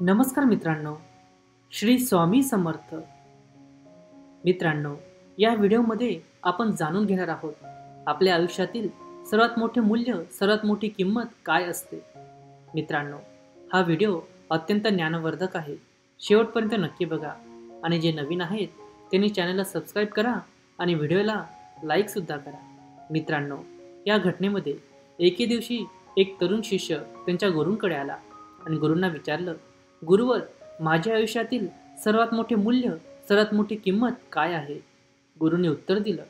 नमस्कार मित्रांनो, श्री स्वामी समर्थ. मित्रांनो, या व्हिडिओमध्ये आपण जाणून घेणार आहोत आपल्या आयुष्यातील सर्वात मोठे मूल्य, सर्वात मोठी किंमत काय असते. मित्रांनो, हा व्हिडिओ अत्यंत ज्ञानवर्धक आहे. शेवटपर्यंत नक्की बघा आणि जे नवीन आहेत त्यांनी चॅनलला सबस्क्राईब करा आणि व्हिडिओला लाईकसुद्धा करा. मित्रांनो, या घटनेमध्ये एके दिवशी एक तरुण शिष्य त्यांच्या गुरूंकडे आला आणि गुरूंना विचारलं, गुरुवर, माझ्या आयुष्यातील सर्वात मोठे मूल्य, सर्वात मोठी किंमत काय आहे. गुरुने उत्तर दिलं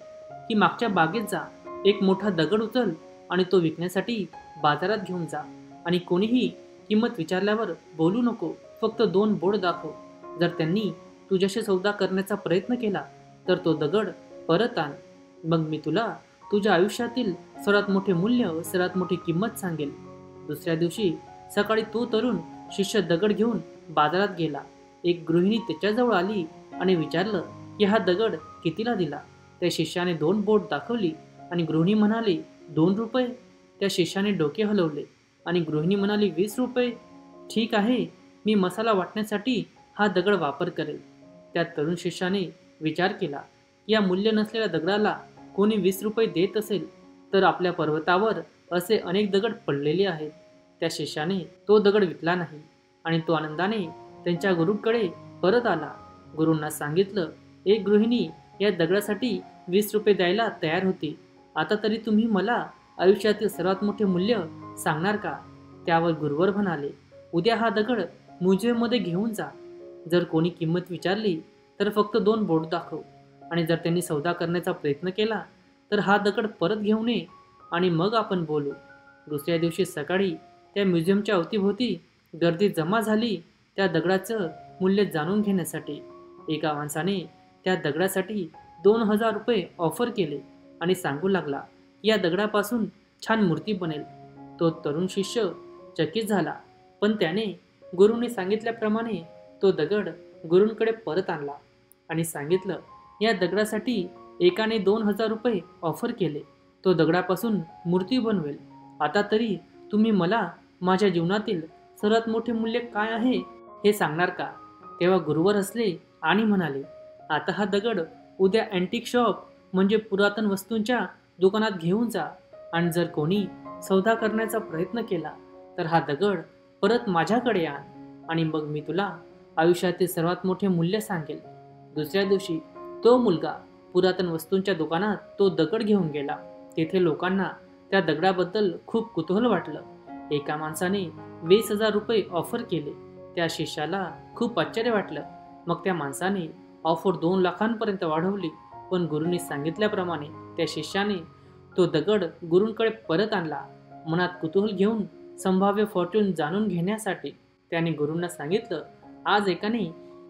की मागच्या बागेत जा, एक मोठा दगड उचल आणि तो विकण्यासाठी बाजारात घेऊन जा आणि कोणीही किंमत विचारल्यावर बोलू नको, फक्त 2 बोर्ड दाखव. जर त्यांनी तुझ्याशी सौदा करण्याचा प्रयत्न केला तर तो दगड परत आण. मग मी तुला तुझ्या आयुष्यातील सर्वात मोठे मूल्य, सर्वात मोठी किंमत सांगेल. दुसऱ्या दिवशी सकाळी तो तरुण शिष्य दगड घेऊन बाजारात गेला. एक गृहिणी त्याच्याजवळ आली आणि विचारलं की हा दगड कितीला दिला. त्या शिष्याने 2 बोट दाखवली आणि गृहिणी म्हणाली 2 रुपये. त्या शिष्याने डोके हलवले आणि गृहिणी म्हणाली 20 रुपये. ठीक आहे, मी मसाला वाटण्यासाठी हा दगड वापर करेल. त्या तरुण शिष्याने विचार केला की या मूल्य नसलेल्या दगडाला कोणी 20 रुपये देत असेल तर आपल्या पर्वतावर असे अनेक दगड पडलेले आहेत. त्या शिष्याने तो दगड विकला नाही आणि तो आनंदाने त्यांच्या गुरूकडे परत आला. गुरूंना सांगितलं, एक गृहिणी या दगडासाठी 20 रुपये द्यायला तयार होती. आता तरी तुम्ही मला आयुष्यातील सर्वात मोठे मूल्य सांगणार का. त्यावर गुरुवर म्हणाले, उद्या हा दगड म्युझियममध्ये घेऊन जा. जर कोणी किंमत विचारली तर फक्त 2 बोट दाखव आणि जर त्यांनी सौदा करण्याचा प्रयत्न केला तर हा दगड परत घेऊन ये आणि मग आपण बोलू. दुसऱ्या दिवशी सकाळी त्या म्युझियमच्या अवतीभोवती गर्दी जमा झाली त्या दगडाचं मूल्य जाणून घेण्यासाठी. एका माणसाने त्या दगडासाठी 2000 रुपये ऑफर केले आणि सांगू लागला, या दगडापासून छान मूर्ती बनेल. तो तरुण शिष्य चकित झाला, पण त्याने गुरूंनी सांगितल्याप्रमाणे तो दगड गुरूंकडे परत आणला आणि सांगितलं, या दगडासाठी एकाने 2000 रुपये ऑफर केले. तो दगडापासून मूर्ती बनवेल. आता तरी तुम्ही मला माझ्या जीवनातील सर्वात मोठे मूल्य काय आहे हे सांगणार का. तेव्हा गुरुवर हसले आणि म्हणाले, आता हा दगड उद्या अँटिक शॉप म्हणजे पुरातन वस्तूंच्या दुकानात घेऊन जा आणि जर कोणी सौदा करण्याचा प्रयत्न केला तर हा दगड परत माझ्याकडे आण आणि मग मी तुला आयुष्यातील सर्वात मोठे मूल्य सांगेल. दुसऱ्या दिवशी तो मुलगा पुरातन वस्तूंच्या दुकानात तो दगड घेऊन गेला. तेथे लोकांना त्या दगडाबद्दल खूप कुतूहल वाटलं. एका माणसाने 20,000 रुपये ऑफर केले. त्या शिष्याला खूप आश्चर्य वाटलं. मग त्या माणसाने ऑफर 2 लाखांपर्यंत वाढवली. पण गुरूंनी सांगितल्याप्रमाणे त्या शिष्याने तो दगड गुरूंकडे परत आणला. मनात कुतूहल घेऊन संभाव्य फॉर्च्यून जाणून घेण्यासाठी त्याने गुरूंना सांगितलं, आज एकाने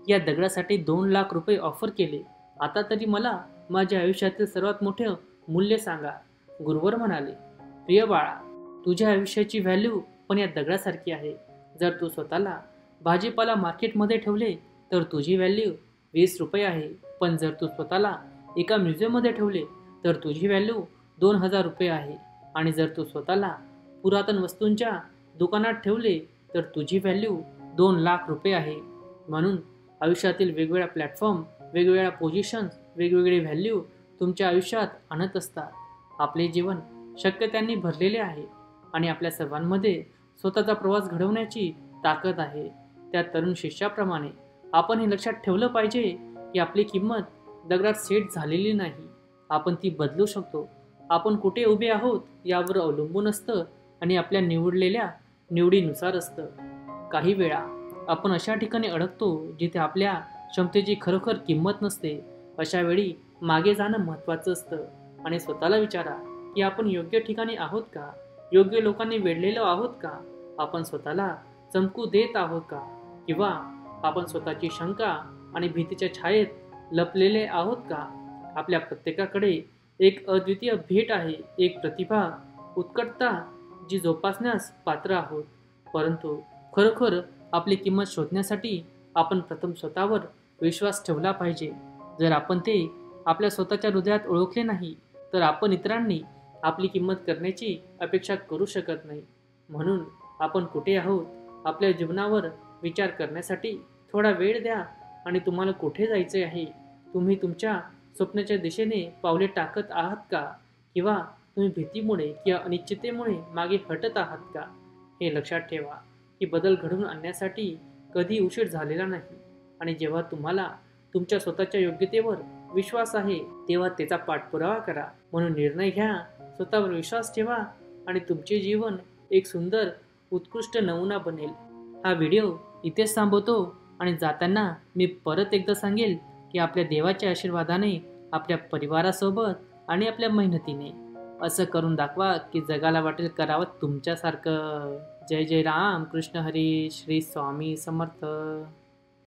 या दगडासाठी 2 लाख रुपये ऑफर केले. आता तरी मला माझ्या आयुष्यातील सर्वात मोठे मूल्य सांगा. गुरुवर म्हणाले, प्रिय बाळा, तुझ्या आयुष्याची व्हॅल्यू पण या दगडासारखी आहे. जर तू स्वतःला भाजीपाला मार्केटमध्ये ठेवले तर तुझी व्हॅल्यू 20 रुपये आहे. पण जर तू स्वतःला एका म्युझियममध्ये ठेवले तर तुझी व्हॅल्यू 2000 रुपये आहे. आणि जर तू स्वतःला पुरातन वस्तूंच्या दुकानात ठेवले तर तुझी व्हॅल्यू 2 लाख रुपये आहे. म्हणून आयुष्यातील वेगवेगळ्या प्लॅटफॉर्म, वेगवेगळ्या पोझिशन्स, वेगवेगळे व्हॅल्यू तुमच्या आयुष्यात आणत असतात. आपले जीवन शक्यतांनी भरलेले आहे आणि आपल्या सर्वांमध्ये स्वतःचा प्रवास घडवण्याची ताकद आहे. त्या तरुण शिष्याप्रमाणे आपण हे लक्षात ठेवलं पाहिजे की आपली किंमत दगडात सेट झालेली नाही. आपण ती बदलू शकतो. आपण कुठे उभे आहोत यावर अवलंबून असतं आणि आपल्या निवडलेल्या निवडीनुसार असतं. काही वेळा आपण अशा ठिकाणी अडकतो जिथे आपल्या क्षमतेची खरोखर किंमत नसते. अशा वेळी मागे जाणं महत्त्वाचं असतं आणि स्वतःला विचारा की आपण योग्य ठिकाणी आहोत का, योग्य लोकांनी वेढलेलो आहोत का, आपण स्वतःला चमकू देत आहोत का, किंवा आपण स्वतःची शंका आणि भीतीच्या छायेत लपलेले आहोत का. आपल्या प्रत्येकाकडे एक अद्वितीय भेट आहे, एक प्रतिभा, उत्कटता जी जोपासण्यास पात्र आहोत. परंतु खरोखर आपली किंमत शोधण्यासाठी आपण प्रथम स्वतःवर विश्वास ठेवला पाहिजे. जर आपण ते आपल्या स्वतःच्या हृदयात ओळखले नाही तर आपण इतरांनी आपली किंमत करण्याची अपेक्षा करू शकत नाही. म्हणून आपण कुठे आहोत, आपल्या जीवनावर विचार करण्यासाठी थोडा वेळ द्या आणि तुम्हाला कुठे जायचे आहे, तुम्ही तुमच्या स्वप्नाच्या दिशेने पावले टाकत आहात का, किंवा तुम्ही भीतीमुळे किंवा अनिश्चिततेमुळे मागे हटत आहात का, हे लक्षात ठेवा की बदल घडवून आणण्यासाठी कधी उशीर झालेला नाही. आणि जेव्हा तुम्हाला तुमच्या स्वतःच्या योग्यतेवर विश्वास आहे तेव्हा त्याचा पाठपुरावा करा. म्हणून निर्णय घ्या, स्वतःवर विश्वास ठेवा आणि तुमचे जीवन एक सुंदर उत्कृष्ट नमुना बनेल. हा व्हिडिओ इथेच थांबवतो आणि जाताना मी परत एकदा सांगेल की आपल्या देवाच्या आशीर्वादाने, आपल्या परिवारासोबत आणि आपल्या मेहनतीने असं करून दाखवा की जगाला वाटेल करावं तुमच्यासारखं. जय जय राम कृष्ण हरी. श्री स्वामी समर्थ.